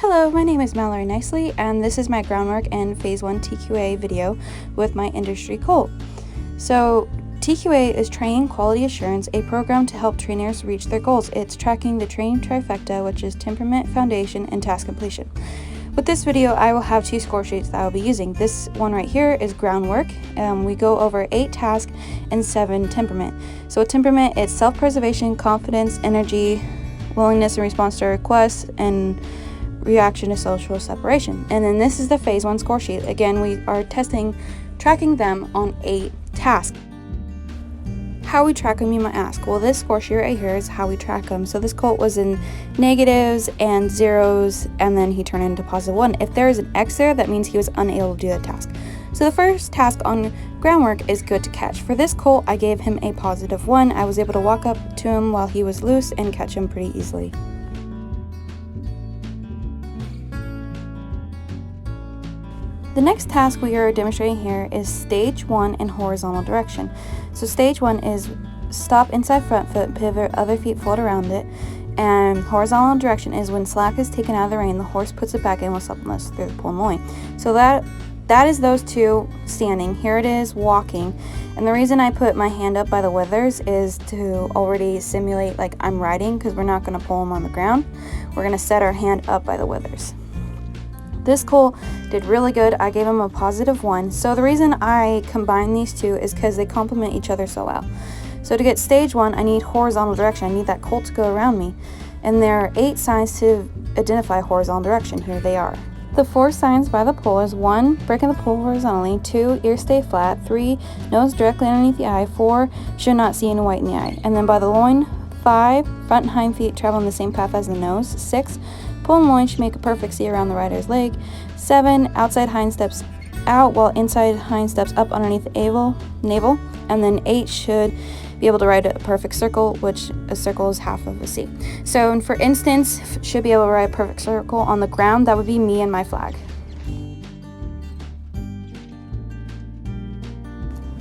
Hello, my name is Mallory Nicely, and this is my groundwork and Phase 1 TQA video with my industry colt. So, TQA is Training Quality Assurance, a program to help trainers reach their goals. It's tracking the training trifecta, which is temperament, foundation, and task completion. With this video, I will have 2 score sheets that I will be using. This one right here is groundwork. We go over 8 tasks and 7 temperament. So with temperament, it's self-preservation, confidence, energy, willingness and response to requests, and reaction to social separation. And then this is the Phase 1 score sheet. Again, we are tracking them on 8 tasks. How we track them, you might ask. Well, this score sheet right here is how we track them. So this colt was in negatives and zeros, and then he turned into +1. If there is an X there, that means he was unable to do the task. So the first task on groundwork is good to catch. For this colt, I gave him a +1. I was able to walk up to him while he was loose and catch him pretty easily. The next task we are demonstrating here is stage 1 in horizontal direction. So stage 1 is stop inside front foot, pivot, other feet fold around it, and horizontal direction is when slack is taken out of the rein, the horse puts it back in with suppleness through the pull and loin. So that is those two standing. Here it is walking, and the reason I put my hand up by the withers is to already simulate like I'm riding, because we're not going to pull him on the ground. We're going to set our hand up by the withers. This colt did really good. I gave him a +1. So the reason I combine these two is because they complement each other so well. So to get stage 1, I need horizontal direction. I need that colt to go around me. And there are 8 signs to identify horizontal direction. Here they are. The 4 signs by the pole is 1, breaking the pole horizontally, 2, ears stay flat, 3, nose directly underneath the eye, 4, should not see any white in the eye. And then by the loin, 5, front and hind feet travel in the same path as the nose, 6, pull and loin should make a perfect C around the rider's leg. 7, outside hind steps out while inside hind steps up underneath the navel. And then 8 should be able to ride a perfect circle, which a circle is half of a C. So for instance, should be able to ride a perfect circle on the ground. That would be me and my flag.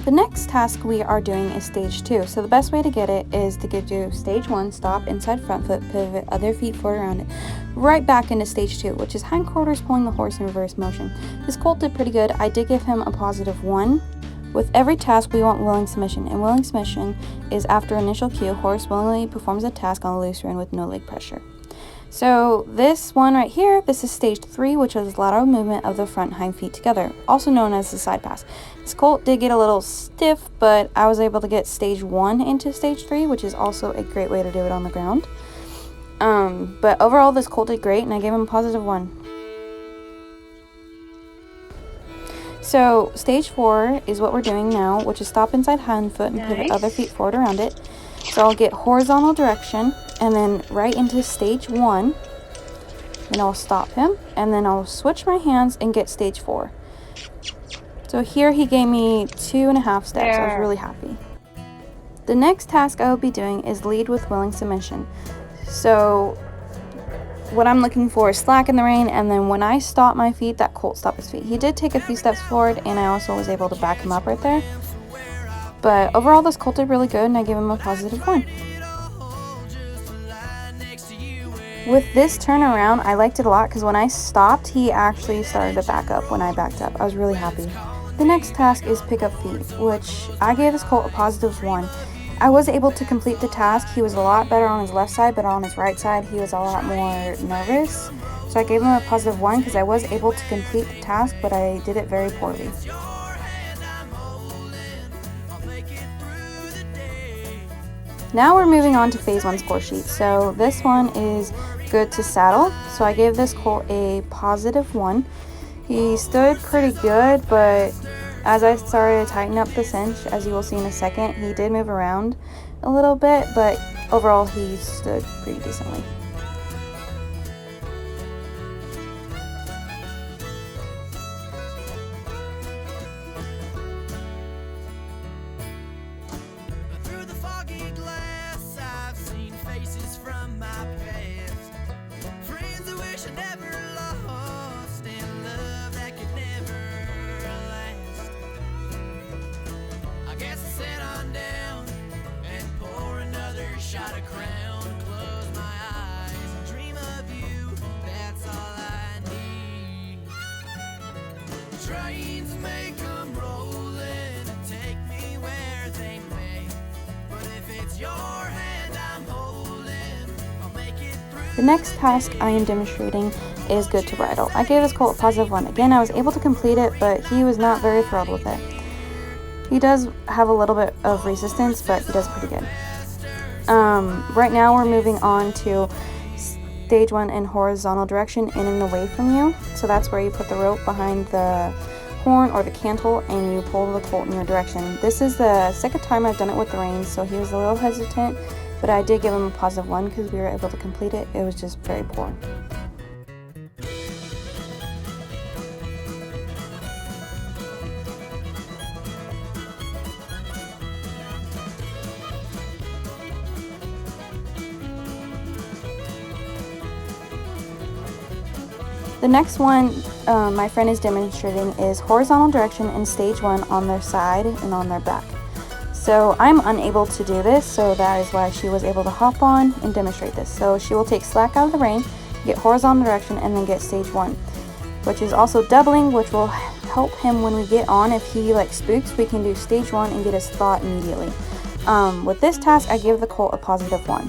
The next task we are doing is stage 2. So the best way to get it is to do stage 1, stop inside front foot, pivot, other feet forward around it, right back into stage 2, which is hindquarters pulling the horse in reverse motion. This colt did pretty good. I did give him a +1. With every task, we want willing submission, and willing submission is after initial cue, horse willingly performs a task on the loose rein with no leg pressure. So this one right here, this is stage 3, which is lateral movement of the front hind feet together, also known as the side pass. This colt did get a little stiff, but I was able to get stage 1 into stage 3, which is also a great way to do it on the ground. But overall, this colt did great, and I gave him a +1. So stage 4 is what we're doing now, which is stop inside hind foot and pivot other feet forward around it. So I'll get horizontal direction and then right into stage 1. Then I'll stop him and then I'll switch my hands and get stage 4. So here he gave me 2.5 steps. I was really happy. The next task I will be doing is lead with willing submission. So what I'm looking for is slack in the rein, and then when I stop my feet, that colt stopped his feet. He did take a few steps forward, and I also was able to back him up right there. But overall, this colt did really good, and I gave him a +1. With this turnaround, I liked it a lot because when I stopped, he actually started to back up when I backed up. I was really happy. The next task is pick up feet, which I gave this colt a +1. I was able to complete the task. He was a lot better on his left side, but on his right side, he was a lot more nervous. So I gave him a +1 because I was able to complete the task, but I did it very poorly. Now we're moving on to Phase 1 score sheet. So this one is good to saddle. So I gave this colt a +1. He stood pretty good, but as I started to tighten up the cinch, as you will see in a second, he did move around a little bit, but overall he stood pretty decently. Through the foggy glass, I've seen faces from my past. Friends I wish I never lost, and love that could never last. I guess I sit on down and pour another shot of Crown, close my eyes. trains make 'em rollin' and take me where they may. But if it's your hand I'm holding, I'll make it through. The next task I am demonstrating is good to bridle. I gave this colt a positive 1. Again, I was able to complete it, but he was not very thrilled with it. He does have a little bit of resistance, but he does pretty good. Right now we're moving on to stage 1 in horizontal direction, in and away from you. So that's where you put the rope behind the horn or the cantle and you pull the colt in your direction. This is the second time I've done it with the reins, so he was a little hesitant, but I did give him a positive 1 because we were able to complete it. It was just very poor. The next one my friend is demonstrating is horizontal direction in stage 1 on their side and on their back. So I'm unable to do this, so that is why she was able to hop on and demonstrate this. So she will take slack out of the rein, get horizontal direction, and then get stage 1, which is also doubling, which will help him when we get on. If he like spooks, we can do stage 1 and get his thought immediately. With this task, I give the colt a positive 1.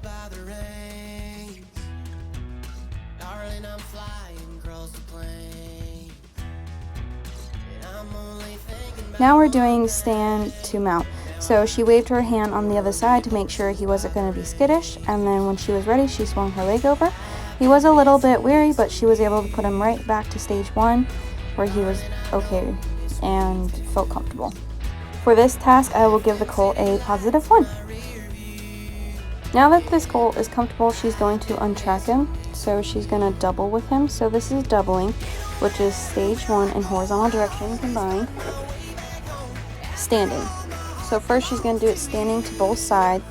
By the reins, darling, I'm flying across the plain, and I'm only thinking about. Now we're doing stand to mount. So she waved her hand on the other side to make sure he wasn't going to be skittish, and then when she was ready, she swung her leg over. He was a little bit weary, but she was able to put him right back to stage 1 where he was okay and felt comfortable. For this task, I will give the colt a positive 1. Now that this colt is comfortable, she's going to untrack him. So she's going to double with him. So this is doubling, which is stage 1 in horizontal direction combined. Standing. So first she's going to do it standing to both sides.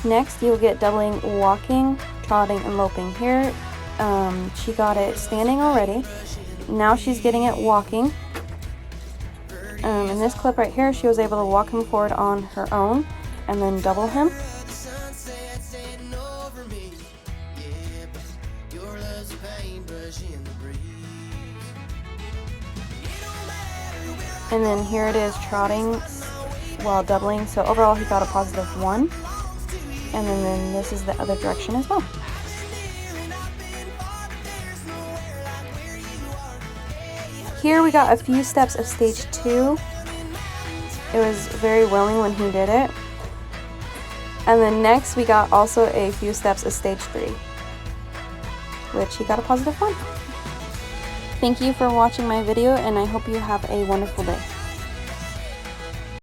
Next, you'll get doubling, walking, trotting, and loping. Here, she got it standing already. Now she's getting it walking. In this clip right here, she was able to walk him forward on her own and then double him. And then here it is trotting while doubling. So overall, he got a positive 1. And then this is the other direction as well. Here we got a few steps of stage 2. It was very willing when he did it. And then next we got also a few steps of stage 3, which he got a positive 1. Thank you for watching my video, and I hope you have a wonderful day.